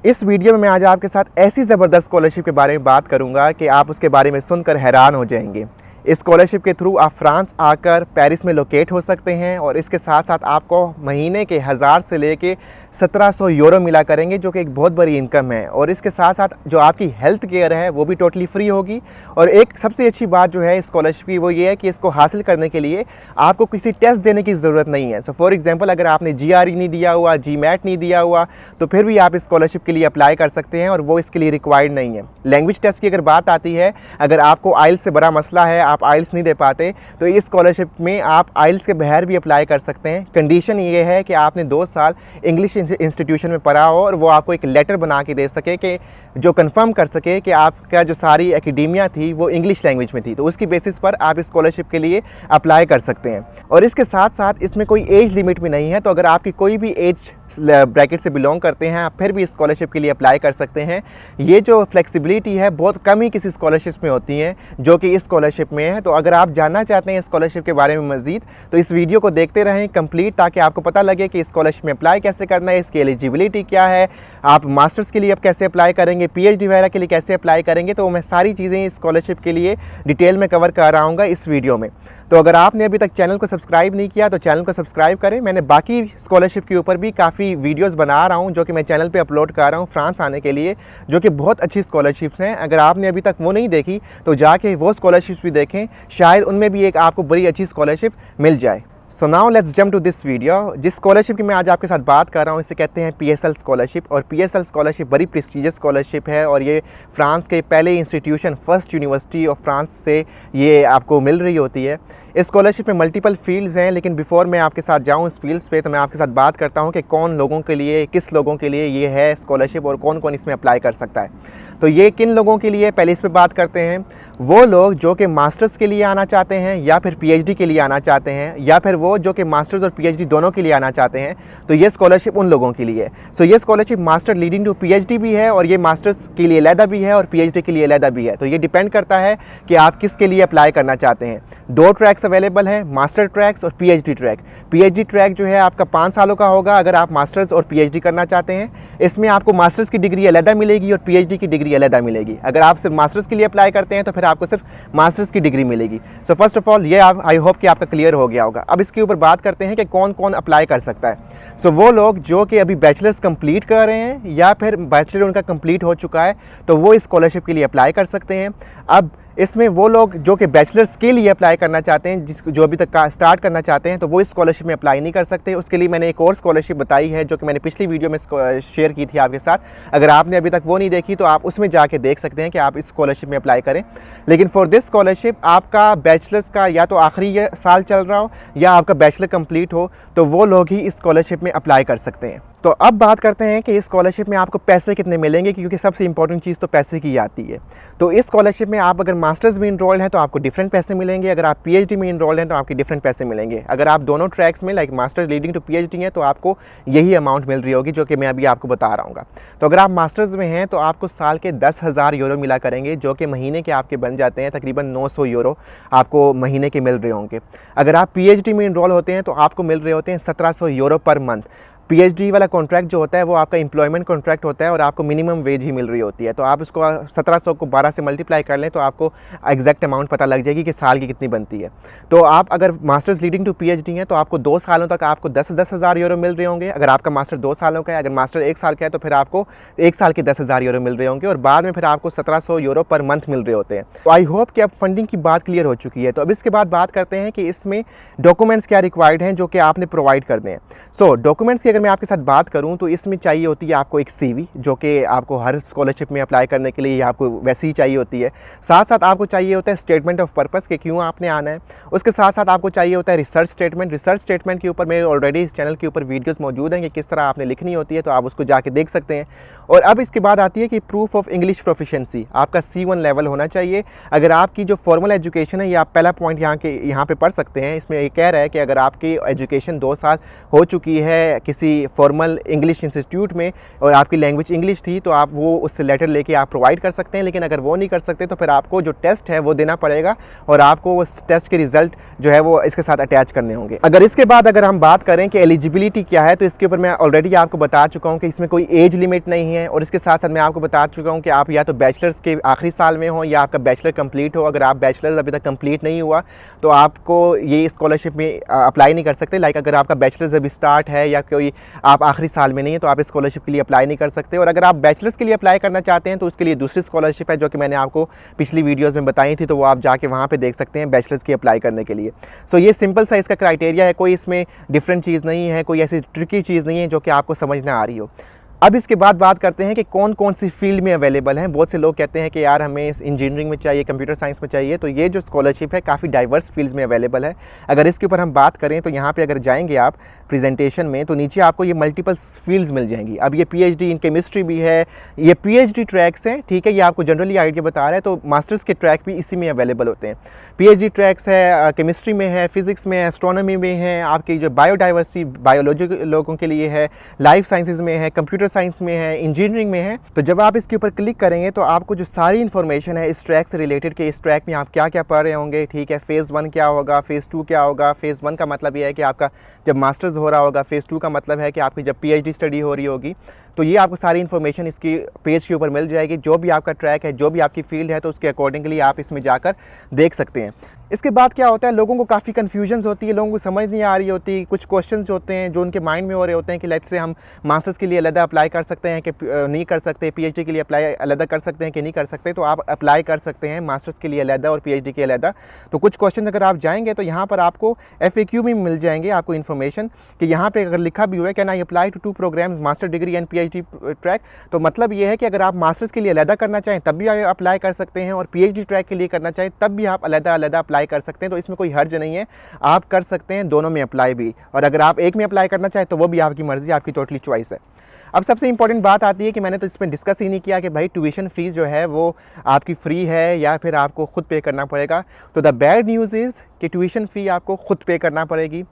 इस वीडियो में मैं आज आपके साथ ऐसी ज़बरदस्त स्कॉलरशिप के बारे में बात करूंगा कि आप उसके बारे में सुनकर हैरान हो जाएंगे। इस स्कॉलरशिप के थ्रू आप फ्रांस आकर पेरिस में लोकेट हो सकते हैं और इसके साथ साथ आपको महीने के 1000 से लेके 1700 यूरो मिला करेंगे, जो कि एक बहुत बड़ी इनकम है। और इसके साथ साथ जो आपकी हेल्थ केयर है वो भी टोटली फ्री होगी। और एक सबसे अच्छी बात जो है स्कॉलरशिप की वो ये है कि इसको हासिल करने के लिए आपको किसी टेस्ट देने की ज़रूरत नहीं है। सो फॉर एग्जांपल, अगर आपने GRE नहीं दिया हुआ, GMAT नहीं दिया हुआ, तो फिर भी आप इस स्कॉलरशिप के लिए अप्लाई कर सकते हैं और वो इसके लिए रिक्वायर्ड नहीं है। लैंग्वेज टेस्ट की अगर बात आती है, अगर आपको आइल्स से बड़ा मसला है, आप आइल्स नहीं दे पाते, तो इस स्कॉलरशिप में आप आइल्स के बगैर भी अप्लाई कर सकते हैं। कंडीशन ये है कि आपने 2 साल इंग्लिश इंस्टीट्यूशन में पढ़ा हो और वो आपको एक लेटर बना के दे सके कि जो कंफर्म कर सके कि आपका जो सारी एकेडेमिया थी वो इंग्लिश लैंग्वेज में थी। तो उसकी बेसिस पर आप इस स्कॉलरशिप के लिए अप्लाई कर सकते हैं। और इसके साथ साथ इसमें कोई एज लिमिट भी नहीं है, तो अगर आपकी कोई भी एज ब्रैकेट से बिलोंग करते हैं, आप फिर भी इस स्कॉलरशिप के लिए अप्लाई कर सकते हैं। ये जो फ्लेक्सिबिलिटी है बहुत कम ही किसी स्कॉलरशिप में होती है जो कि इस स्कॉलरशिप में है। तो अगर आप जानना चाहते हैं स्कॉलरशिप के बारे में मज़ीद, तो इस वीडियो को देखते रहें कंप्लीट, ताकि आपको पता लगे कि स्कॉलरशिप में अप्लाई कैसे करना है, इसकी एलिजिबिलिटी क्या है, आप मास्टर्स के लिए अब कैसे अप्लाई करेंगे, PhD वगैरह के लिए कैसे अप्लाई करेंगे। तो मैं सारी चीज़ें इस स्कॉलरशिप के लिए डिटेल में कवर कर रहा हूँ इस वीडियो में। तो अगर आपने अभी तक चैनल को सब्सक्राइब नहीं किया तो चैनल को सब्सक्राइब करें। मैंने बाकी स्कॉलरशिप के ऊपर भी काफ़ी वीडियोस बना रहा हूं जो कि मैं चैनल पे अपलोड कर रहा हूं फ्रांस आने के लिए, जो कि बहुत अच्छी स्कॉलरशिप्स हैं। अगर आपने अभी तक वो नहीं देखी तो जाके वो स्कॉलरशिप्स भी देखें, शायद उनमें भी एक आपको बड़ी अच्छी स्कॉलरशिप मिल जाए। So now let's jump to this video. जिस स्कॉलरशिप की मैं आज आपके साथ बात कर रहा हूँ इसे कहते हैं PSL स्कॉलरशिप। और PSL स्कॉलरशिप बड़ी प्रेस्टीजियस स्कॉलरशिप है और ये फ्रांस के पहले institution first university of France से ये आपको मिल रही होती है। इस स्कॉलरशिप में मल्टीपल फील्ड्स हैं, लेकिन बिफोर मैं आपके साथ जाऊं इस फील्ड्स पे तो मैं आपके साथ बात करता हूं कि कौन लोगों के लिए, किस लोगों के लिए ये है स्कॉलरशिप और कौन कौन इसमें अप्लाई कर सकता है। तो ये किन लोगों के लिए, पहले इस पे बात करते हैं। वो लोग जो कि मास्टर्स के लिए आना चाहते हैं या फिर PhD के लिए आना चाहते हैं, या फिर वो जो कि मास्टर्स और PhD दोनों के लिए आना चाहते हैं, तो ये स्कॉलरशिप उन लोगों के लिए है। सो ये scholarship master leading to PhD भी है और ये मास्टर्स के लिए अलहदा भी है और PhD के लिए अलहदा भी है। तो ये डिपेंड करता है कि आप किसके लिए अप्लाई करना चाहते हैं। 2 ट्रैक्स अवेलेबल हैं, मास्टर ट्रैक्स और PhD ट्रैक। PhD ट्रैक जो है आपका 5 सालों का होगा अगर आप मास्टर्स और PhD करना चाहते हैं। इसमें आपको मास्टर्स की डिग्री अलहदा मिलेगी और PhD की डिग्री अलहदा मिलेगी। अगर आप सिर्फ मास्टर्स के लिए अप्लाई करते हैं तो फिर आपको सिर्फ मास्टर्स की डिग्री मिलेगी। सो फर्स्ट ऑफ ऑल ये आप, आई होप कि आपका क्लियर हो गया होगा। अब इसके ऊपर बात करते हैं कि कौन कौन अप्लाई कर सकता है। सो वो लोग जो कि अभी बैचलर्स कंप्लीट कर रहे हैं या फिर बैचलर उनका कंप्लीट हो चुका है, तो वो इस स्कॉलरशिप के लिए अप्लाई कर सकते हैं। अब इसमें वो लोग जो कि बैचलर्स के लिए अप्लाई करना चाहते हैं, जो अभी तक स्टार्ट करना चाहते हैं, तो वो इस स्कॉलरशिप में अप्लाई नहीं कर सकते। उसके लिए मैंने एक और स्कॉलरशिप बताई है जो कि मैंने पिछली वीडियो में शेयर की थी आपके साथ। अगर आपने अभी तक वो नहीं देखी तो आप उसमें जाके देख सकते हैं कि आप इस स्कॉलरशिप में अप्लाई करें। लेकिन फॉर दिस स्कॉलरशिप आपका बैचलर्स का या तो आखिरी साल चल रहा हो या आपका बैचलर कंप्लीट हो, तो वो लोग ही इस स्कॉलरशिप में अप्लाई कर सकते हैं। तो अब बात करते हैं कि इस स्कॉलरशिप में आपको पैसे कितने मिलेंगे, क्योंकि सबसे इंपॉर्टेंट चीज़ तो पैसे की आती है। तो इस स्कॉलरशिप में आप अगर मास्टर्स में इनरोल्ड हैं तो आपको डिफरेंट पैसे मिलेंगे, अगर आप PhD में इनरोल्ड हैं तो आपके डिफरेंट पैसे मिलेंगे। अगर आप दोनों ट्रैक्स में like master leading to PhD हैं तो आपको यही अमाउंट मिल रही होगी जो कि मैं अभी आपको बता रहा हूँ। तो अगर आप मास्टर्स में हैं तो आपको साल के 10,000 यूरो मिला करेंगे, जो कि महीने के आपके बन जाते हैं तकरीबन 900 यूरो आपको महीने के मिल रहे होंगे। अगर आप PhD में इनरोल होते हैं तो आपको मिल रहे होते हैं 1700 यूरो पर मंथ। PhD वाला कॉन्ट्रैक्ट जो होता है वो आपका एम्प्लॉयमेंट कॉन्ट्रैक्ट होता है और आपको मिनिमम वेज ही मिल रही होती है। तो आप इसको 1700 को 12 से मल्टीप्लाई कर लें तो आपको एग्जैक्ट अमाउंट पता लग जाएगी कि साल की कितनी बनती है। तो आप अगर मास्टर्स लीडिंग टू PhD हैं तो आपको 2 सालों तक आपको 10,000 यूरो मिल रहे होंगे। अगर आपका मास्टर 2 सालों का है, अगर मास्टर 1 साल का है तो फिर आपको 1 साल के 10,000 यूरो मिल रहे होंगे और बाद में फिर आपको 1700 यूरो पर मंथ मिल रहे होते हैं। तो आई होप कि अब फंडिंग की बात क्लियर हो चुकी है। तो अब इसके बाद बात करते हैं कि इसमें डॉक्यूमेंट्स क्या रिक्वायर्ड हैं जो कि आपने प्रोवाइड कर दें। सो डॉक्यूमेंट्स की अगर मैं आपके साथ बात करूं तो इसमें चाहिए होती है आपको एक CV, जो कि आपको हर स्कॉलरशिप में अप्लाई करने के लिए आपको वैसे ही चाहिए होती है। साथ साथ आपको चाहिए होता है स्टेटमेंट ऑफ पर्पस कि क्यों आपने आना है। उसके साथ साथ आपको चाहिए होता है रिसर्च स्टेटमेंट। रिसर्च स्टेटमेंट के ऊपर मेरे ऑलरेडी इस चैनल के ऊपर वीडियोस मौजूद हैं कि किस तरह आपने लिखनी होती है, तो आप उसको जाके देख सकते हैं। और अब इसके बाद आती है कि प्रूफ ऑफ इंग्लिश प्रोफिशिएंसी, आपका C1 लेवल होना चाहिए। अगर आपकी जो फॉर्मल एजुकेशन है, ये आप पहला पॉइंट यहाँ पे पढ़ सकते हैं। इसमें ये कह रहा है कि अगर आपकी एजुकेशन 2 साल हो चुकी है किसी किसी फॉर्मल इंग्लिश इंस्टीट्यूट में और आपकी लैंग्वेज इंग्लिश थी तो आप वो उससे लेटर लेके आप प्रोवाइड कर सकते हैं। लेकिन अगर वो नहीं कर सकते तो फिर आपको जो टेस्ट है वो देना पड़ेगा और आपको उस टेस्ट के रिजल्ट जो है वो इसके साथ अटैच करने होंगे। अगर इसके बाद अगर हम बात करें कि एलिजिबिलिटी क्या है, तो इसके ऊपर मैं ऑलरेडी आपको बता चुका हूँ कि इसमें कोई एज लिमिट नहीं है। और इसके साथ साथ मैं आपको बता चुका हूँ कि आप या तो बैचलर्स के आखिरी साल में हो या आपका बैचलर कंप्लीट हो। अगर आप बैचलर अभी तक कंप्लीट नहीं हुआ तो आपको ये स्कॉलरशिप में अप्लाई नहीं कर सकते। लाइक अगर आपका बैचलर्स अभी स्टार्ट है या कोई आप आखिरी साल में नहीं है तो आप स्कॉलरशिप के लिए अप्लाई नहीं कर सकते। और अगर आप बैचलर्स के लिए अप्लाई करना चाहते हैं तो उसके लिए दूसरी स्कॉलरशिप है जो कि मैंने आपको पिछली वीडियोज़ में बताई थी, तो वो आप जाके वहाँ पर देख सकते हैं बैचलर्स की अप्लाई करने के लिए। सो ये सिंपल सा इसका क्राइटेरिया है, कोई इसमें डिफरेंट चीज़ नहीं है, कोई ऐसी ट्रिकी चीज़ नहीं है जो कि आपको समझ ना आ रही हो। अब इसके बाद बात करते हैं कि कौन कौन सी फील्ड में अवेलेबल हैं। बहुत से लोग कहते हैं कि यार हमें इंजीनियरिंग में चाहिए, कंप्यूटर साइंस में चाहिए। तो ये जो स्कॉलरशिप है काफ़ी डाइवर्स फील्ड्स में अवेलेबल है। अगर इसके ऊपर हम बात करें तो यहाँ पे अगर जाएंगे आप प्रेजेंटेशन में तो नीचे आपको ये मल्टीपल फील्ड्स मिल जाएंगी। अब ये पीएचडी इन केमिस्ट्री भी है, ये पीएचडी ट्रैक्स हैं, ठीक है, ये आपको जनरली आइडिया बता रहा है। तो मास्टर्स के ट्रैक भी इसी में अवेलेबल होते हैं। पीएचडी ट्रैक्स है केमिस्ट्री में है, फिजिक्स में है, एस्ट्रोनॉमी में है, आपकी जो बायोडाइवर्सिटी बायोलॉजी लोगों के लिए है, लाइफ साइंसेज में है, कंप्यूटर साइंस में है, इंजीनियरिंग में है। तो जब आप इसके ऊपर क्लिक करेंगे तो आपको जो सारी इन्फॉर्मेशन है इस ट्रैक से रिलेटेड कि इस ट्रैक में आप क्या क्या पढ़ रहे होंगे, ठीक है, फेज़ 1 क्या होगा, फेज़ 2 क्या होगा। फेज़ 1 का मतलब ये है कि आपका जब मास्टर्स हो रहा होगा, फेज़ 2 का मतलब है कि आपकी जब पीएचडी स्टडी हो रही होगी। तो ये आपको सारी इन्फॉर्मेशन इसकी पेज के ऊपर मिल जाएगी। जो भी आपका ट्रैक है, जो भी आपकी फील्ड है, तो उसके अकॉर्डिंगली आप इसमें जाकर देख सकते हैं। इसके बाद क्या होता है, लोगों को काफ़ी कन्फ्यूजन्स होती है, लोगों को समझ नहीं आ रही होती। कुछ क्वेश्चंस होते हैं जो उनके माइंड में हो रहे होते हैं कि लेट्स से हम मास्टर्स के लिए अलग अप्लाई कर सकते हैं कि नहीं कर सकते, पीएचडी के लिए अप्लाई अलग कर सकते हैं कि नहीं कर सकते। तो आप अप्लाई कर सकते हैं मास्टर्स के लिए अलग और पीएचडी के अलग। तो कुछ क्वेश्चन अगर आप जाएंगे तो यहाँ पर आपको FAQ में मिल जाएंगे आपको इन्फॉर्मेशन कि यहाँ पर अगर लिखा भी हुआ है can I apply to 2 programs master degree and PhD track. तो मतलब ये है कि अगर आप मास्टर्स के लिए अलग करना चाहें तब भी आप अप्लाई कर सकते हैं और पीएचडी ट्रैक के लिए करना चाहें तब भी आप अलग अप्लाई कर सकते हैं। तो इसमें कोई हर्ज नहीं है, आप कर सकते हैं दोनों में अप्लाई भी। और अगर आप एक में अप्लाई करना चाहें तो वो भी आपकी मर्जी, आपकी टोटली चॉइस है। अब सबसे इंपॉर्टेंट बात आती है कि मैंने तो इसमें डिस्कस ही नहीं किया कि भाई ट्यूशन फीस जो है वो आपकी फ्री है या फिर आपको खुद पे करना पड़ेगा। तो द बैड न्यूज़ इज़ कि ट्यूशन फ़ी आपको खुद पे करना पड़ेगी।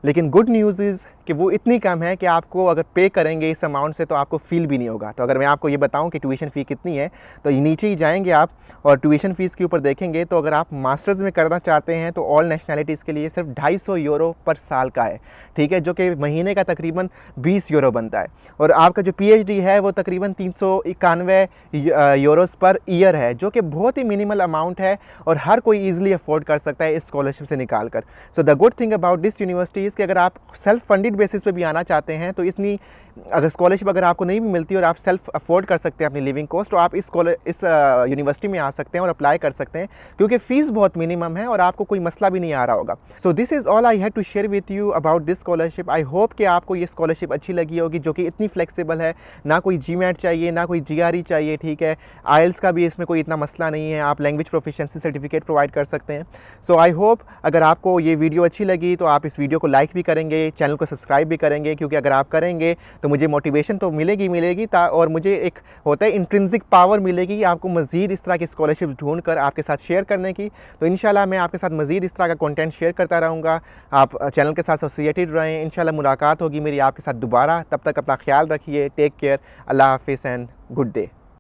लेकिन गुड न्यूज़ इज़ कि वो इतनी कम है कि आपको अगर पे करेंगे इस अमाउंट से तो आपको फील भी नहीं होगा। तो अगर मैं आपको ये बताऊं कि ट्यूशन फ़ी कितनी है तो नीचे ही जाएंगे आप और ट्यूशन फ़ीस के ऊपर देखेंगे तो अगर आप मास्टर्स में करना चाहते हैं तो ऑल नेशनैलिटीज़ के लिए सिर्फ 250 यूरो पर साल का है, ठीक है, जो कि महीने का तकरीबन 20 यूरो बनता है। और आपका जो पीएचडी है वो तकरीबन 391 यूरोस पर ईयर है, जो कि बहुत ही मिनिमल अमाउंट है और हर कोई ईजिली अफोर्ड कर सकता है इस स्कॉलरशिप से निकाल कर। So the good thing about this university is कि अगर आप सेल्फ फंडेड बेसिस पे भी आना चाहते हैं तो इतनी अगर स्कॉलरशिप अगर आपको नहीं भी मिलती और आप सेल्फ अफोर्ड कर सकते हैं अपनी लिविंग कॉस्ट, तो आप इस यूनिवर्सिटी में आ सकते हैं और अप्लाई कर सकते हैं क्योंकि फ़ीस बहुत मिनिमम है और आपको कोई मसला भी नहीं आ रहा होगा। So this is all I had to share with you about this scholarship. I hope कि आपको ये स्कॉलरशिप अच्छी लगी होगी जो कि इतनी फ्लेक्सिबल है, ना कोई GMAT चाहिए ना कोई GRE चाहिए, ठीक है, IELTS का भी इसमें कोई इतना मसला नहीं है, आप लैंग्वेज प्रोफिशिएंसी सर्टिफिकेट प्रोवाइड कर सकते हैं। सो आई होप अगर आपको ये वीडियो अच्छी लगी तो आप इस वीडियो को लाइक भी करेंगे, चैनल को सब्सक्राइब भी करेंगे, क्योंकि अगर आप करेंगे तो मुझे मोटिवेशन तो मिलेगी और मुझे एक होता है इंट्रिंसिक पावर मिलेगी आपको मज़ीद इस तरह की स्कॉलरशिप ढूंढ कर आपके साथ शेयर करने की। तो इंशाल्लाह मैं आपके साथ मज़ीद इस तरह का कंटेंट शेयर करता रहूँगा। आप चैनल के साथ एसोसिएटेड रहें। इंशाल्लाह मुलाकात होगी मेरी आपके साथ दोबारा। तब तक अपना ख्याल रखिए। Take care. अल्लाह हाफिज़ एंड गुड डे।